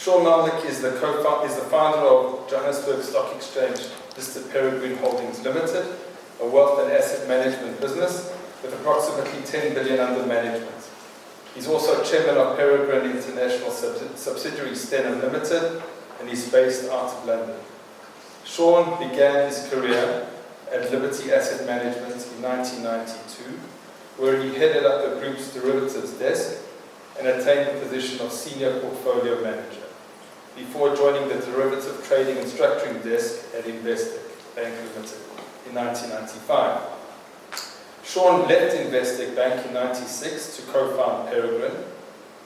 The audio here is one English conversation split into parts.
Sean Melnick is the founder of Johannesburg Stock Exchange listed Peregrine Holdings Limited, a wealth and asset management business with approximately 10 billion under management. He's also chairman of Peregrine International subsidiary Stenham Limited, and he's based out of London. Sean began his career at Liberty Asset Management in 1992, where he headed up the group's derivatives desk and attained the position of senior portfolio manager, before joining the derivative trading and structuring desk at Investec Bank Limited in 1995. Sean left Investec Bank in 1996 to co-found Peregrine,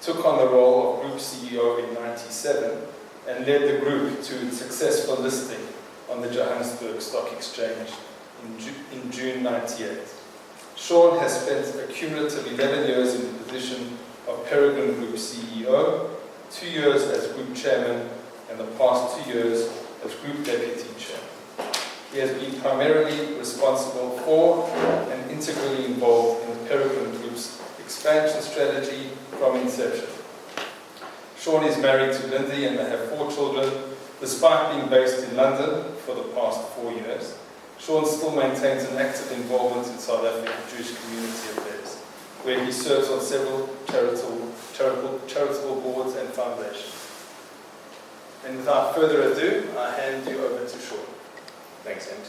took on the role of Group CEO in 1997, and led the group to its successful listing on the Johannesburg Stock Exchange in June 1998. Sean has spent a cumulative 11 years in the position of Peregrine Group CEO, 2 years as Group Chairman, and the past 2 years as Group Deputy Chairman. He has been primarily responsible for and integrally involved in the Peregrine Group's expansion strategy from inception. Sean is married to Lindsay and they have 4 children. Despite being based in London for the past 4 years, Sean still maintains an active involvement in South African Jewish community affairs, where he serves on several charitable boards and foundations. And without further ado, I hand you over to Sean. Thanks, Ent.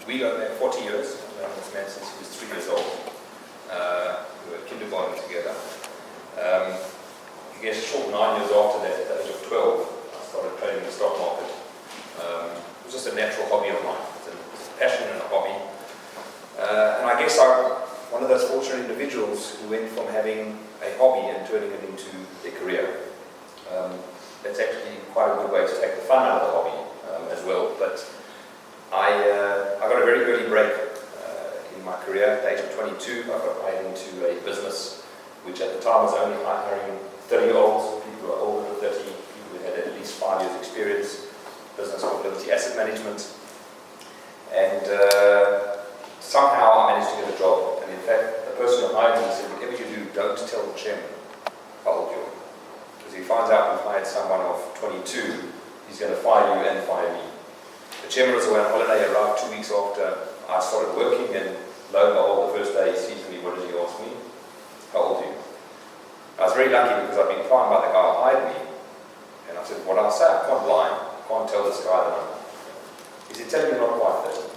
We are there 40 years. I've known this man since he was 3 years old. We were at kindergarten together. I guess short 9 years after that, at the age of 12, I started trading in the stock market. It was just a natural hobby of mine. It's a passion and a hobby. And I guess I'm one of those fortunate individuals who went from having a hobby and turning it into a career. That's actually quite a good way to take the fun out of the hobby as well. But I got a very early break in my career. At the age of 22, I got hired into a business which at the time was only hiring 30-year-olds, people who were older than 30, people who had at least 5 years experience, business called Liberty Asset Management. And somehow I managed to get a job. And in fact, the person who hired me said, whatever you do, don't tell the chairman how old you are. Because if he finds out we've hired someone of 22, he's going to fire you and fire me. The chairman was away on holiday, arrived 2 weeks after I started working, and lo and behold, the first day he sees me, what did he ask me? How old are you? I was very lucky because I'd been primed by the guy who hired me. And I said, what I'll say, I can't lie, I can't tell this guy that I'm. He said, tell me you're not quite 30.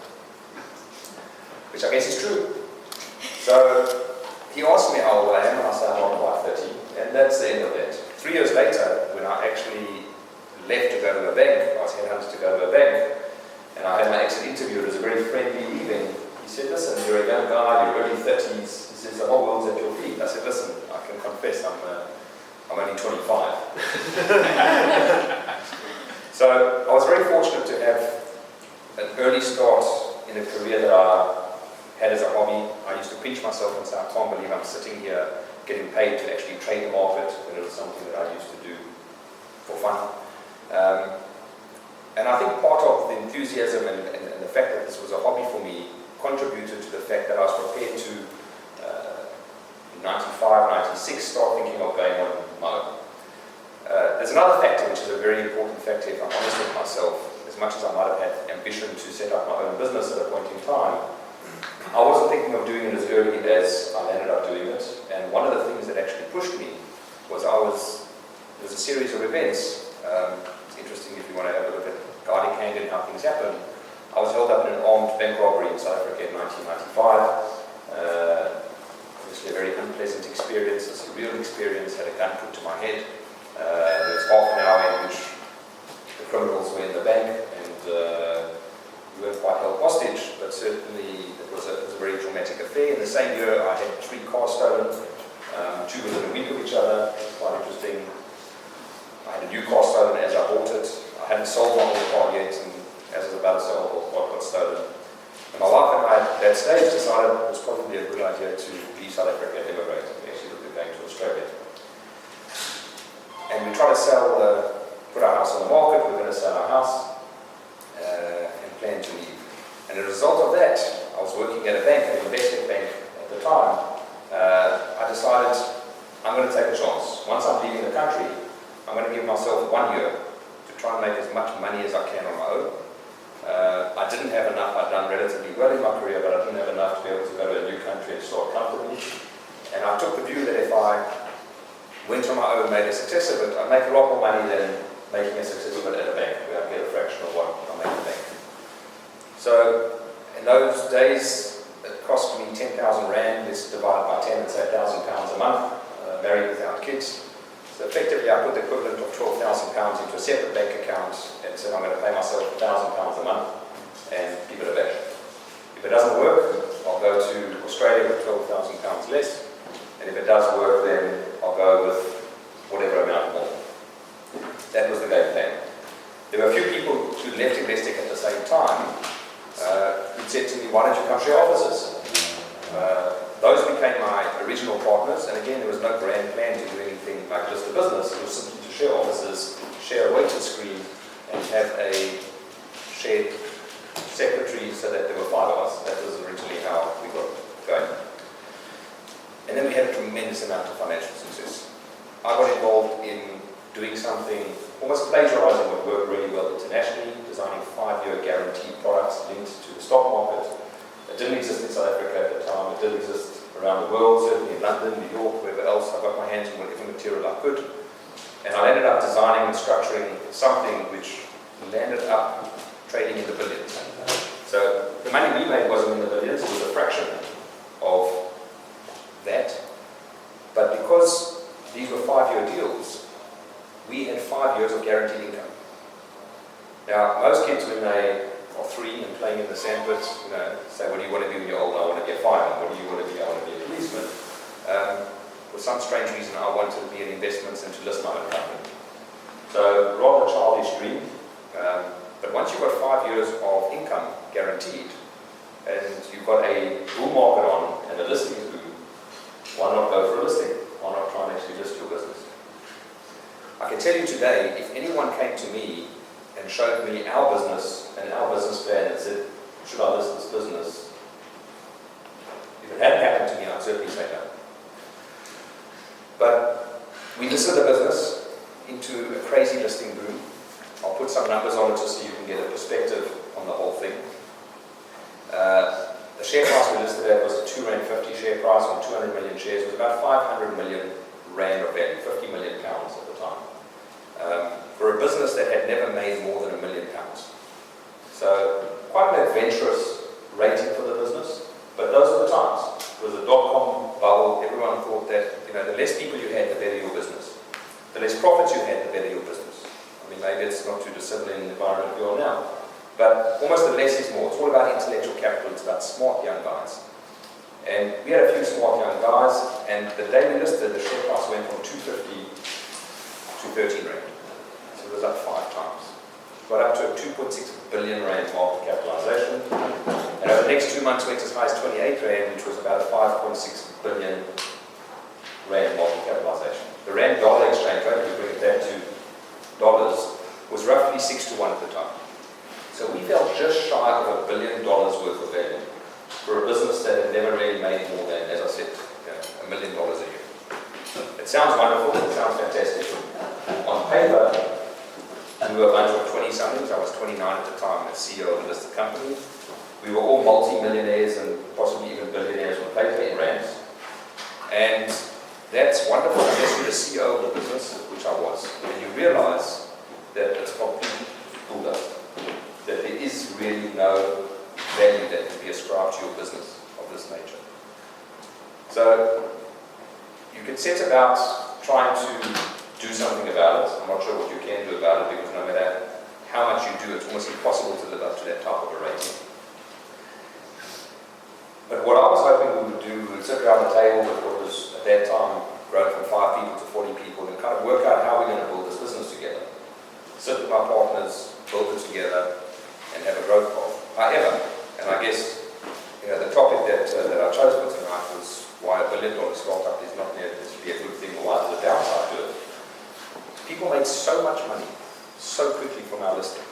Which I guess is true. So he asked me how old I am, and I said, I'm not quite 30. And that's the end of that. 3 years later, when I actually left to go to a bank, I was headhunted to go to a bank, and I had my exit interview. It was a very friendly evening. He said, listen, you're a young guy, you're early 30s. He says, the whole world's at your feet. I said, listen, I can confess, I'm only 25. So I was very fortunate to have an early start in a career that I had as a hobby. I used to pinch myself and say, I can't believe I'm sitting here getting paid to actually trade the market, and it was something that I used to do for fun. And I think part of the enthusiasm and the fact that this was a hobby for me contributed to the fact that I was prepared to, in 95, 96, start thinking of going on my own. There's another factor which is a very important factor, if I'm honest with myself. As much as I might have had ambition to set up my own business at a point in time, I wasn't thinking of doing it as early as I ended up doing it. And one of the things that actually pushed me was there was a series of events. It's interesting if you want to have a look at Guardian Canyon and how things happened. I was held up in an armed bank robbery in South Africa in 1995. Obviously a very unpleasant experience, a surreal experience, had a gun put to my head. There was half an hour in which the criminals were in the bank, and we weren't quite held hostage, but certainly it was a very traumatic affair. In the same year, I had 3 cars stolen, 2 within a week of each other. Quite interesting. I had a new car stolen as I bought it. I hadn't sold my old car yet, and as I was about to sell, the car got stolen. And my wife and I, at that stage, decided it was probably a good idea to leave South Africa and immigrate. We actually looked at going to Australia. And we tried to put our house on the market. We were going to sell our house and plan to leave. And as a result of that, I was working at a bank, an Investec bank at the time. I decided I'm going to take a chance. Once I'm leaving the country, I'm going to give myself 1 year to try and make as much money as I can on my own. I didn't have enough. I'd done relatively well in my career, but I didn't have enough to be able to go to a new country and start comfortably. And I took the view that if I went on my own, made a success of it, I'd make a lot more money than making a success of it at a bank, where I'd get a fraction of what I make at a bank. So in those days, it cost me 10,000 Rand. Let's divide by 10 and say £1,000 a month, married without kids. So effectively, I put the equivalent of £12,000 into a separate bank account and said I'm going to pay myself £1,000 a month and give it a bash. If it doesn't work, I'll go to Australia with £12,000 less, and if it does work, then I'll go with whatever amount more. That was the game plan. There were a few people who left Investec at the same time who said to me, why don't you come share offices? Those became my original partners, and again, there was no grand plan to do anything like list a business. It was simply to share offices, share a waiting screen, and have a shared secretary so that there were 5 of us. That was originally how we got going. And then we had a tremendous amount of financial success. I got involved in doing something, almost plagiarizing what worked really well internationally, designing 5-year guaranteed products linked to the stock market. It didn't exist in South Africa at the time. It did exist around the world, certainly in London, New York, wherever else. I got my hands on whatever material I could. And I ended up designing and structuring something which landed up trading in the billions. So the money we made wasn't in the billions, it was a fraction of that. But because these were 5-year deals, we had 5 years of guaranteed income. Now, most kids, when they are 3 and playing in the sandpits, say, what do you want to do when you're old? I want to be a fireman. What do you want to be? I want to be a policeman. For some strange reason, I wanted to be in investments and to list my own company. So, rather childish dream. But once you've got 5 years of income guaranteed, and you've got a bull market on, and the listing is booming, why not go for a listing? Why not try and actually list your business? I can tell you today, if anyone came to me and showed me our business and our business plan and said, should I list this business? If it hadn't happened to me, I'd certainly say no. But we listed the business into a crazy listing boom. I'll put some numbers on it just so you can get a perspective on the whole thing. The share price we listed at was a R2.50 share price on 200 million shares. It was about 500 million Rand of value, 50 million pounds at the time. For a business that had never made more than £1 million. So quite an adventurous rating for the business, but those were the times. It was a dot-com bubble. Everyone thought that the less people you had, the better your business. The less profits you had, the better your business. I mean, maybe it's not too dissimilar in the environment we are now, but almost the less is more. It's all about intellectual capital. It's about smart young guys. And we had a few smart young guys, and the day we listed, the share price went from 250 to 13 Rand. So it was up 5 times. Got up to a 2.6 billion Rand market capitalization. And over the next 2 months went as high as 28 Rand, which was about a 5.6 billion Rand market capitalization. The Rand dollar exchange rate, if you bring it down to dollars, was roughly 6 to 1 at the time. So we fell just shy of $1 billion worth of value for a business that had never really made more than, as I said, $1 million a year. It sounds wonderful, it sounds fantastic. On paper, we were a bunch of 20-somethings. I was 29 at the time as CEO of a listed company. We were all multi-millionaires and possibly even billionaires on paper in rands. And that's wonderful unless you're the CEO of the business, which I was. And you realize that it's completely fooled us. That there is really no value that can be ascribed to your business of this nature. So you can set about trying to do something about it. I'm not sure what you can do about it, because no matter how much you do, it's almost impossible to live up to that type of a rating. But what I was hoping we would do, we would sit around the table with what was at that time grown from 5 people to 40 people and kind of work out how we're going to build this business together. Sit with my partners, build it together, and have a growth path. However, and I guess the topic that I chose for tonight was why $1 billion startup is not necessarily a good thing, or why there's a downside to it. People made so much money so quickly from our listing.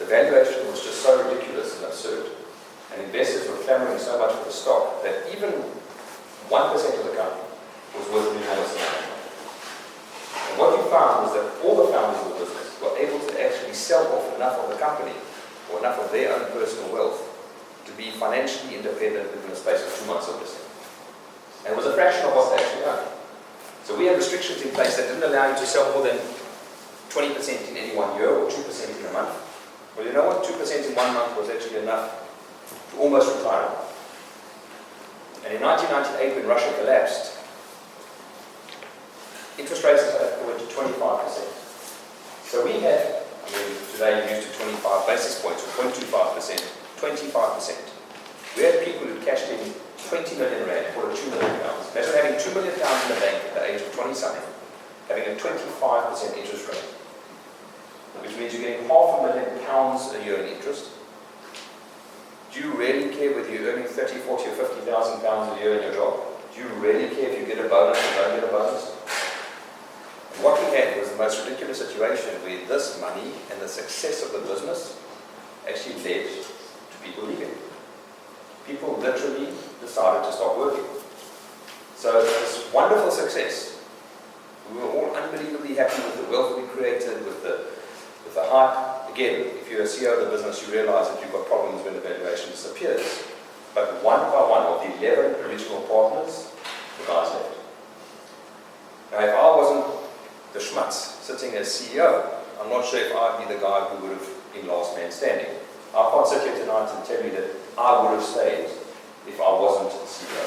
The valuation was just so ridiculous and absurd. And investors were clamoring so much for the stock that even 1% of the company was worth an enormous amount of money. And what we found was that all the founders of the business were able to actually sell off enough of the company, or enough of their own personal wealth, to be financially independent within the space of 2 months of listing. And it was a fraction of what they actually owned. So we had restrictions in place that didn't allow you to sell more than 20% in any 1 year or 2% in a month. Well, you know what? 2% in 1 month was actually enough to almost retire. And in 1998, when Russia collapsed, interest rates in South Africa went to 25%. So we had, today you're used to 25 basis points or 0.25%, 25%. We had people who cashed in 20 million rand for 2 million pounds. Imagine having 2 million pounds in the bank at the age of 20-something, having a 25% interest rate, which means you're getting £500,000 a year in interest. Do you really care whether you're earning 30, 40 or 50,000 pounds a year in your job? Do you really care if you get a bonus or don't get a bonus? And what we had was the most ridiculous situation where this money and the success of the business actually led to people leaving. People literally decided to stop working. So this wonderful success, we were all unbelievably happy with the wealth we created, with the hype. Again, if you're a CEO of the business, you realize that you've got problems when the valuation disappears. But one by one of the 11 original partners, the guys left. Now, if I wasn't the schmutz sitting as CEO, I'm not sure if I'd be the guy who would have been last man standing. I can't sit here tonight and tell you that I would have stayed if I wasn't the CEO.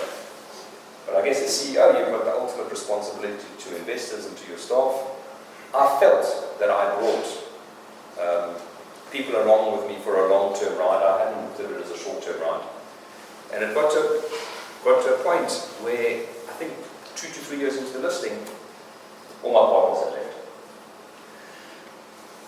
But I guess as CEO, you've got the ultimate responsibility to investors and to your staff. I felt that I brought people along with me for a long-term ride. I hadn't looked at it as a short-term ride. And it got to a point where I think 2 to 3 years into the listing, all my partners had left.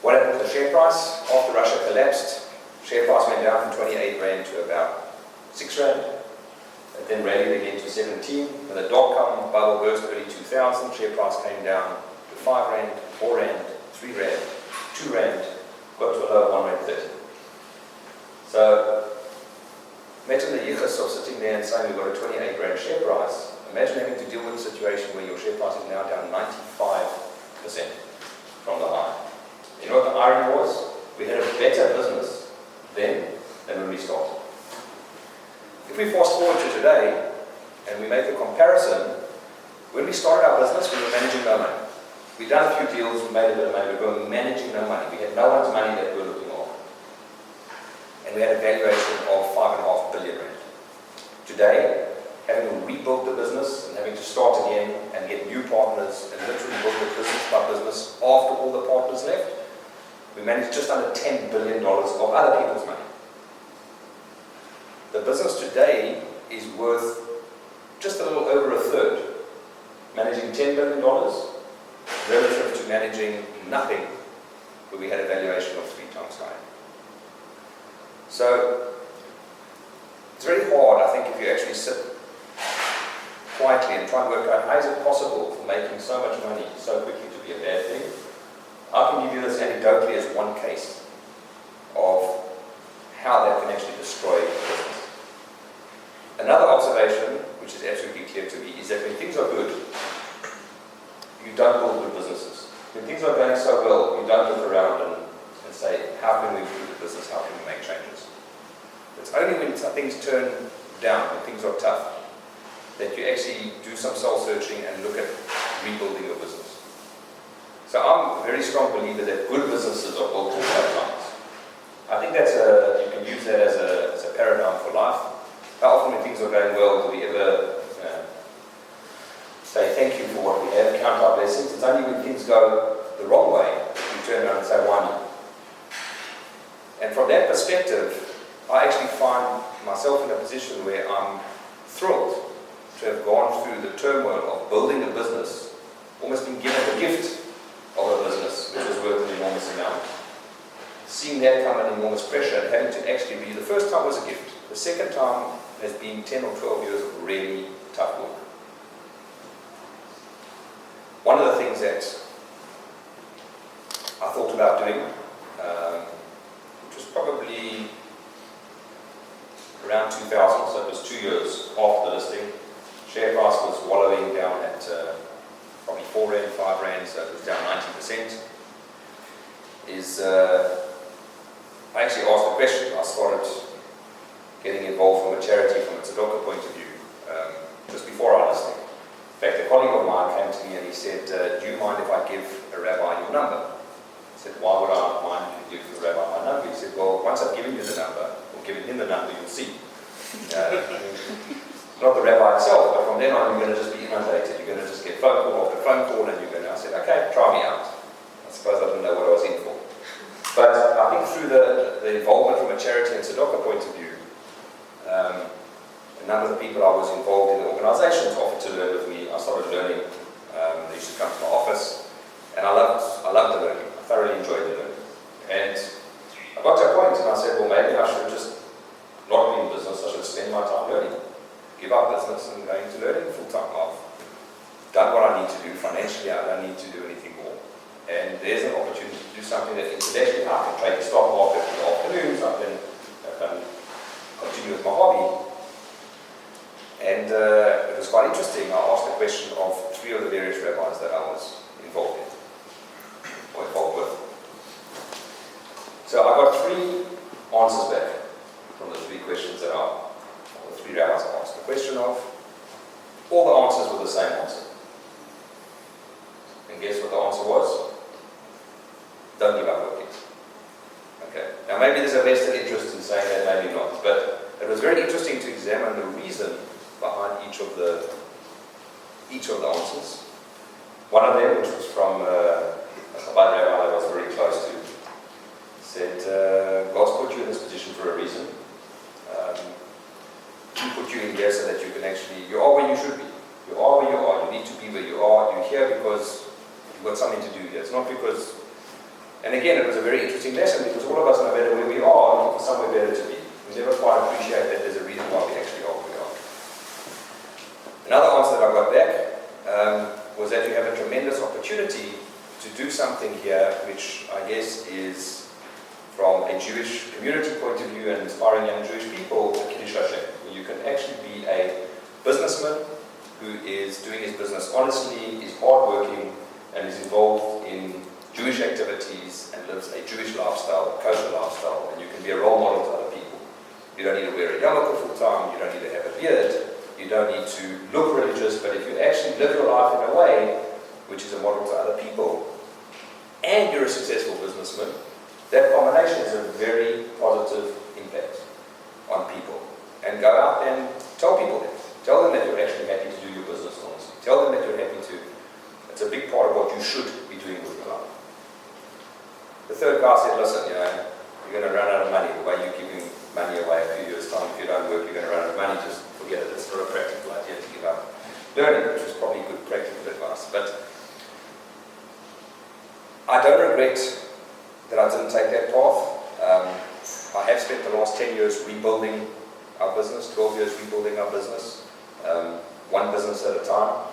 What happened to the share price? After Russia collapsed, share price went down from 28 Rand to about 6 Rand. It then rallied again to 17. When the dot-com bubble burst early 2000, share price came down to 5 Rand, 4 Rand, 3 Rand, 2 Rand, got to a low of 1 Rand 30. So, imagine the yichus of sitting there and saying we've got a 28 Rand share price. Imagine having to deal with a situation where your share price is now down 95% from the high. You know what the irony was? We had a better business then than when we started. If we fast forward to today and we make a comparison, when we started our business, we were managing no money. We'd done a few deals, we made a bit of money, but we were managing no money. We had no one's money that we were looking after. And we had a valuation of 5.5 billion rand. Today, having to rebuild the business and having to start again and get new partners and literally build it business by business after all the partners left, we managed just under $10 billion of other people's money. The business today is worth just a little over a third, managing $10 billion relative to managing nothing, where we had a valuation of 3 times higher. So it's very hard, I think, if you actually sit quietly and try and work out how is it possible for making so much money so quickly to be a bad thing. I can give you this anecdotally as one case of how that can actually destroy a business. Another observation, which is absolutely clear to me, is that when things are good, you don't build good businesses. When things are going so well, you don't look around and say, how can we improve the business, how can we make changes? It's only when things turn down, when things are tough, that you actually do some soul-searching and look at rebuilding your business. So I'm a very strong believer that good businesses are built in tough times. I think you can use that as a paradigm for life. How often when things are going well, do we ever say thank you for what we have, count our blessings? It's only when things go the wrong way that we turn around and say, why not? And from that perspective, I actually find myself in a position where I'm thrilled to have gone through the turmoil of building a business, almost been given the gift of a business which was worth an enormous amount. Seeing that come at enormous pressure and having to actually be, the first time was a gift. The second time has been 10 or 12 years of really tough work. One of the things that I thought about doing, which was probably around 2000, so it was 2 years after the listing, share price was wallowing down at 4 Rand, 5 Rand, so it was down 90%, is I actually asked the question. I started getting involved from a charity, from a tzedakah point of view, just before our listing. In fact, a colleague of mine came to me and he said, do you mind if I give a rabbi your number? I said, why would I mind if you give the rabbi my number? He said, well, once I've given you the number, or given him the number, you'll see. Not the rabbi itself, but from then on you're going to just be inundated. You're going to just get phone call after phone call, and you're going to, I said, okay, try me out. I suppose I didn't know what I was in for. But I think through the involvement from a charity and tzedakah point of view, a number of the people I was involved in the organizations offered to learn with me. I started learning. They used to come to my office, and I loved the learning. I thoroughly enjoyed the learning. And I got to a point and I said, well, maybe I should just not be in business. I should spend my time learning. Give up business and go into learning full-time. I've done what I need to do financially. I don't need to do anything more. And there's an opportunity to do something that intellectually I can trade the stock market in the afternoons. I can continue with my hobby. And it was quite interesting. I asked the question of 3 of the various rabbis that I was involved in, or involved with. So I got 3 answers back from the 3 questions that the 3 rabbis asked. The question of, all the answers were the same answer. And guess what the answer was? Don't give up working. Okay. Now maybe there's a vested interest in saying that, maybe not. But it was very interesting to examine the reason behind each of the answers. One of them, which was from a Chabad rabbi that I was very close to, said, God's put you in this position for a reason. He put you in here so that you can actually, you are where you should be. You are where you are. You need to be where you are. You're here because you've got something to do here. It's not because, and again, it was a very interesting lesson because all of us, no matter where we are, looking for somewhere better to be. We never quite appreciate that there's a reason why we actually are where we are. Another answer that I got back was that you have a tremendous opportunity to do something here, which I guess is, from a Jewish community point of view and inspiring young Jewish people, the Kiddush Hashem, where you can actually be a businessman who is doing his business honestly, is hardworking, and is involved in Jewish activities and lives a Jewish lifestyle, a kosher lifestyle, and you can be a role model to other people. You don't need to wear a yarmulke full time, you don't need to have a beard, you don't need to look religious, but if you actually live your life in a way which is a model to other people, and you're a successful businessman, that combination has a very positive impact on people. And go out and tell people that. Tell them that you're actually happy to do your business honestly. Tell them that you're happy to. It's a big part of what you should be doing with your life. The third guy said, listen, you're going to run out of money. The way you're giving money away a few years' time, if you don't work, you're going to run out of money. Just forget it. It's not a practical idea to give up learning, which was probably good practical advice. But I don't regret that I didn't take that path. I have spent the last 10 years rebuilding our business, 12 years rebuilding our business, one business at a time.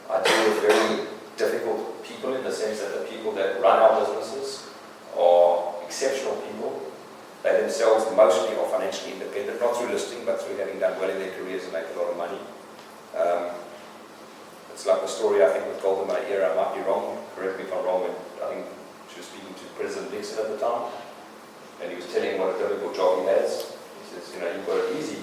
I deal with very difficult people in the sense that the people that run our businesses are exceptional people. They themselves mostly are financially independent, not through listing, but through having done well in their careers and make a lot of money. It's like the story, I think, with Golden Meir. I might be wrong, correct me if I'm wrong, I think she was speaking to President Nixon at the time, and he was telling him what a difficult job he has. He says, you've got it easy.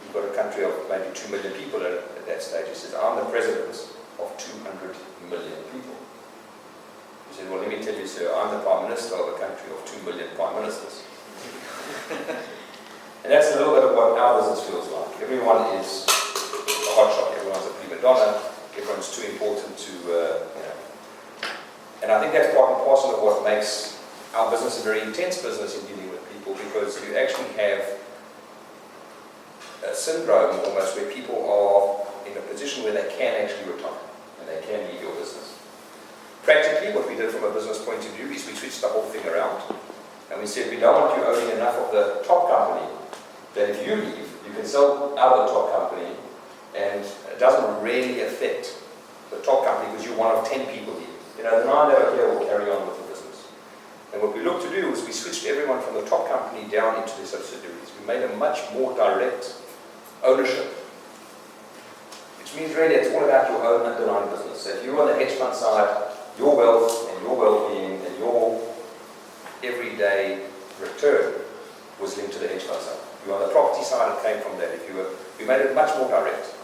You've got a country of maybe 2 million people at that stage. He says, I'm the president of 200 million people. He said, well, let me tell you, sir, I'm the prime minister of a country of 2 million prime ministers. And that's a little bit of what our business feels like. Everyone is a hotshot. Everyone's a prima donna. Everyone's too important to, And I think that's part and parcel of what makes our business a very intense business in dealing with people, because you actually have a syndrome almost where people are in a position where they can actually retire and they can leave your business. Practically, what we did from a business point of view is we switched the whole thing around, and we said we don't want you owning enough of the top company that if you leave, you can sell out of the top company, and it doesn't really affect the top company because you're one of 10 people here. The 9 that are here will carry on with the business. And what we looked to do is we switched everyone from the top company down into their subsidiaries. We made a much more direct ownership. It's which means really it's all about your own underlying business. So if you're on the hedge fund side, your wealth and your well-being and your everyday return was linked to the hedge fund side. If you're on the property side, it came from that. We made it much more direct.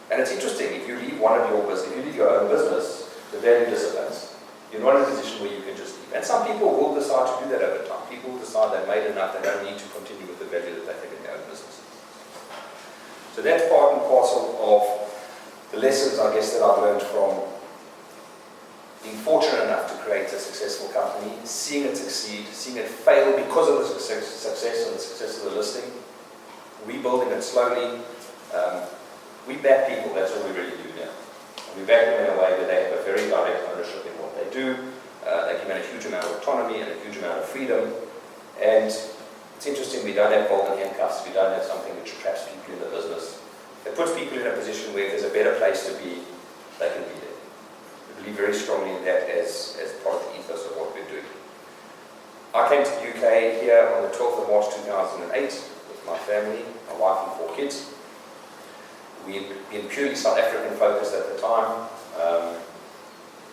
And it's interesting, if you leave one of your business, if you leave your own business, the value dissipates. You're not in a position where you can just leave. And some people will decide to do that over time. People will decide they've made enough, they don't need to continue with the value that they have in their own business. So that's part and parcel of the lessons, I guess, that I've learned from being fortunate enough to create a successful company, seeing it succeed, seeing it fail because of the success and the success of the listing, rebuilding it slowly. We back people, that's all we really do now. And we back them in a way where they have a very direct ownership in what they do. They give them a huge amount of autonomy and a huge amount of freedom. And it's interesting, we don't have golden handcuffs, we don't have something which traps people in the business. It puts people in a position where if there's a better place to be, they can be there. We believe very strongly in that as part of the ethos of what we're doing. I came to the UK here on the 12th of March 2008 with my family, my wife and 4 kids. We'd been purely South African focused at the time.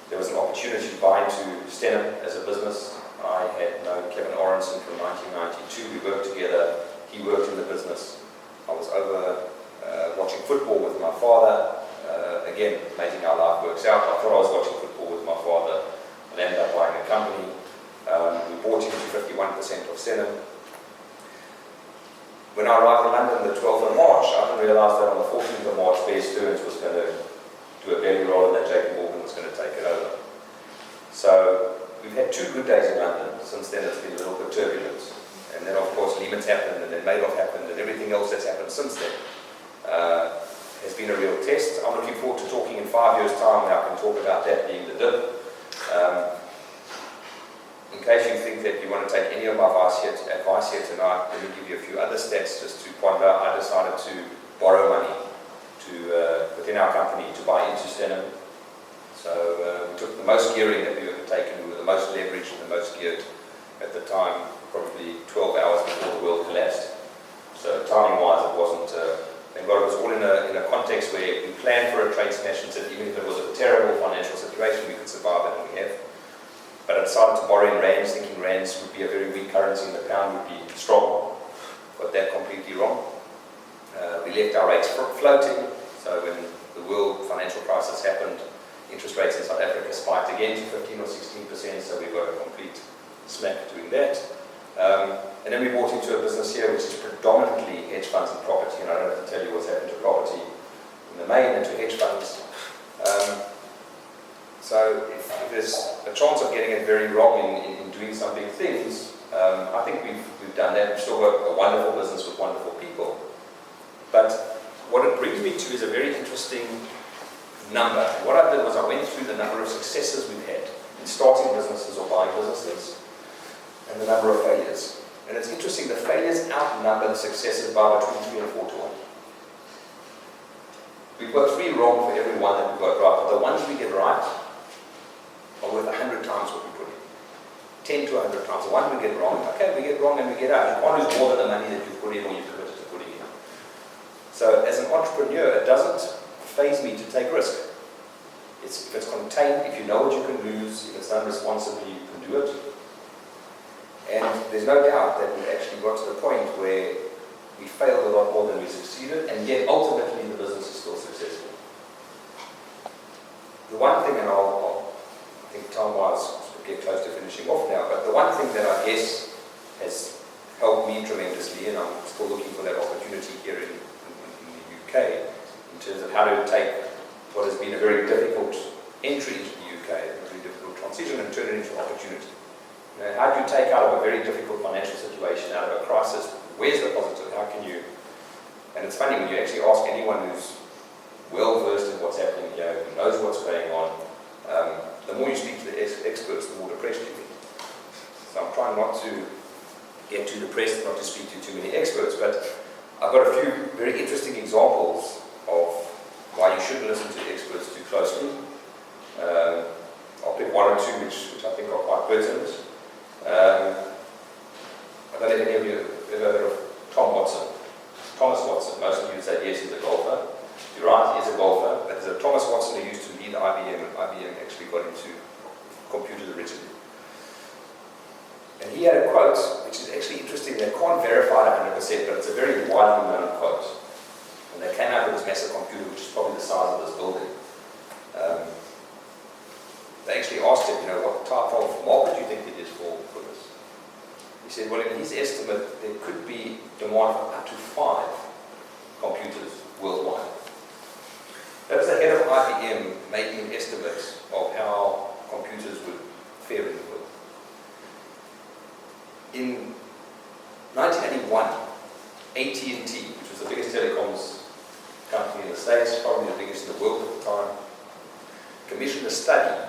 There was an opportunity to buy into Stenham as a business. I had known Kevin Orenson from 1992. We worked together. He worked in the business. I was over watching football with my father. Again, amazing how life works out. I thought I was watching football with my father. I ended up buying a company. We bought into 51% of Stenham. When I arrived in London the 12th of March, I didn't realise that on the 14th of March, Bear Stearns was going to do a belly roll and that JP Morgan was going to take it over. So we've had 2 good days in London. Since then it's been a little bit turbulent. And then of course Lehman's happened and then Madoff happened and everything else that's happened since then has been a real test. I'm looking forward to talking in 5 years' time where I can talk about that being the dip. In case you think that you want to take any of my advice here tonight, let me give you a few other stats just to point out. I decided to borrow money within our company to buy into Stenham. So we took the most gearing that we've ever taken. We were the most leveraged and the most geared at the time, probably 12 hours before the world collapsed. So timing-wise, it wasn't. Thank God it was all in a context where we planned for a trade smash and said even if it was a terrible financial situation, we could survive it, and we have. But I decided to borrow in rands, thinking rands would be a very weak currency and the pound would be strong. Got that completely wrong. We left our rates floating, so when the world financial crisis happened, interest rates in South Africa spiked again to 15 or 16%, so we got a complete smack doing that. And then we bought into a business here which is predominantly hedge funds and property, and I don't have to tell you what's happened to property in the main and to hedge funds. So if there's a chance of getting it very wrong in doing some big things, I think we've done that. We've still got a wonderful business with wonderful people. But what it brings me to is a very interesting number. What I did was I went through the number of successes we've had in starting businesses or buying businesses and the number of failures. And it's interesting, the failures outnumber the successes by between 3 and 4 to 1. We've got 3 wrong for every one that we've got right, but the ones we get right are worth 100 times what we put in. 10 to 100 times. The one we get wrong, okay, we get wrong and we get out. You can't lose more than the money that you've put in or you've committed to putting in. So as an entrepreneur, it doesn't faze me to take risk. If it's contained, if you know what you can lose, if it's done responsibly, you can do it. And there's no doubt that we've actually got to the point where we failed a lot more than we succeeded, and yet ultimately the business is still successful. The one thing, and I think time-wise get close to finishing off now, but the one thing that I guess has helped me tremendously, and I'm still looking for that opportunity here in the UK, in terms of how to take what has been a very difficult entry into the UK, a very difficult transition, and turn it into opportunity. You know, how do you take out of a very difficult financial situation, out of a crisis, where's the positive? How can you? And it's funny when you actually ask anyone who's well versed in what's happening here, who knows what's going on, the more you speak to the experts, the more depressed you get. So I'm trying not to get too depressed, not to speak to too many experts, but I've got a few very interesting examples of why you shouldn't listen to experts too closely. I'll pick 1 or 2 which I think are quite pertinent. I don't know if any of you have ever heard of Thomas Watson. Most of you would say yes, he's a golfer. You're right, he is a golfer. IBM, and IBM actually got into computers originally. And he had a quote, which is actually interesting. They can't verify it 100%, but it's a very widely known quote. And they came out with this massive computer, which is probably the size of this building. They actually asked him, what type of market do you think it is for this? He said, well, in his estimate, there could be demand for up to 5 computers worldwide. That was the head of IBM making an estimate of how computers would fare in the world. In 1981, AT&T, which was the biggest telecoms company in the States, probably the biggest in the world at the time, commissioned a study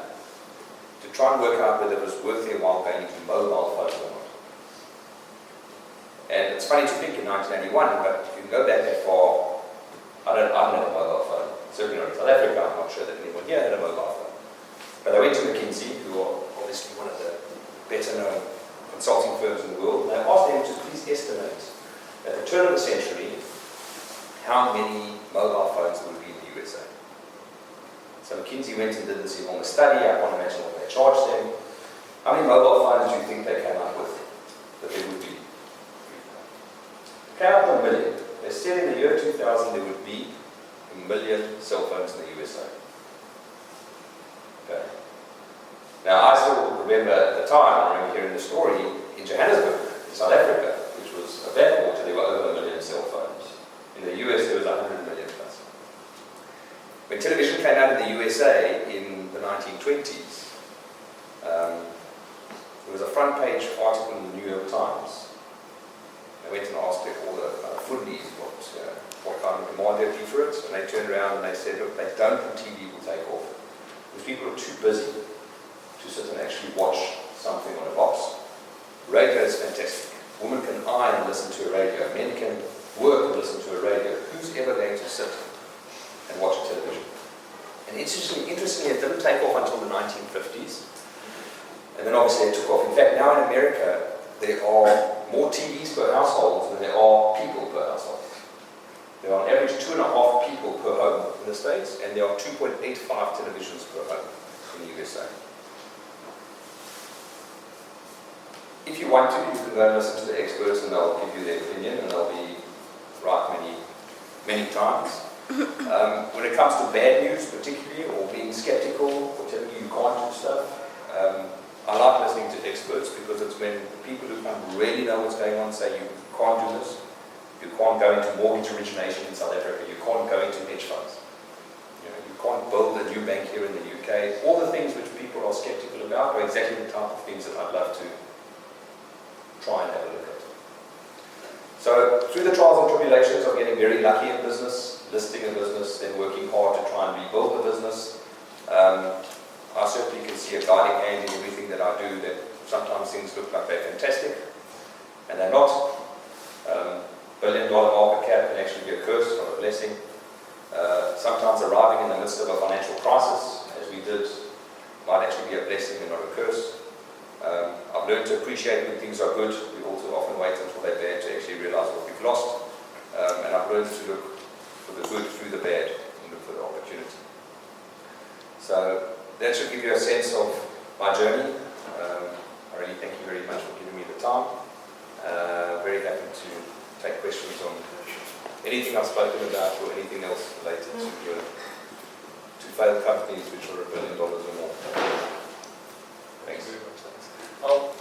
to try and work out whether it was worth their while going into mobile phones or not. And it's funny to think in 1981, but if you can go back that far, I don't have a mobile phone. Certainly not in South Africa. I'm not sure that anyone here had a mobile phone. But I went to McKinsey, who are obviously one of the better known consulting firms in the world, and I asked them to please estimate at the turn of the century how many mobile phones there would be in the USA. So McKinsey went and did this enormous study. I can't imagine what they charged them. How many mobile phones do you think they came up with that there would be? They came up with 1 million. They said in the year 2000 there would be 1 million cell phones in the USA. Okay. Now I still remember at the time, I remember hearing the story in Johannesburg, in South Africa, which was a backwater, there were over 1 million cell phones. In the US there was 100 million plus. When television came out in the USA in the 1920s, there was a front page article in the New York Times. I went and asked all the foodies what kind of demand there'd be for it, and they turned around and they said, look, they don't think TV will take off. Because people are too busy to sit and actually watch something on a box. Radio is fantastic. Women can iron and listen to a radio. Men can work and listen to a radio. Who's ever going to sit and watch a television? And interestingly, it didn't take off until the 1950s. And then obviously it took off. In fact, now in America, there are more TVs per household than there are people per household. There are on average 2.5 people per home in the States, and there are 2.85 televisions per home in the USA. If you want to, you can go and listen to the experts and they'll give you their opinion and they'll be right many times. When it comes to bad news particularly, or being skeptical, or telling you can't do stuff, I like listening to experts because it's when people who really know what's going on say you can't do this, you can't go into mortgage origination in South Africa, you can't go into hedge funds, you can't build a new bank here in the UK. All the things which people are skeptical about are exactly the type of things that I'd love to try and have a look at. So through the trials and tribulations of getting very lucky in business, listing a business, then working hard to try and rebuild the business, I certainly can see a guiding hand in everything that I do, that sometimes things look like they're fantastic, and they're not. $1 billion market cap can actually be a curse or a blessing. Sometimes arriving in the midst of a financial crisis, as we did, might actually be a blessing and not a curse. I've learned to appreciate when things are good. We also often wait until they're bad to actually realize what we've lost. And I've learned to look for the good through the bad and look for the opportunity. So that should give you a sense of my journey. I really thank you very much for giving me the time. Very happy to take questions on anything I've spoken about or anything else related to failed companies which are $1 billion or more. Thanks. Well,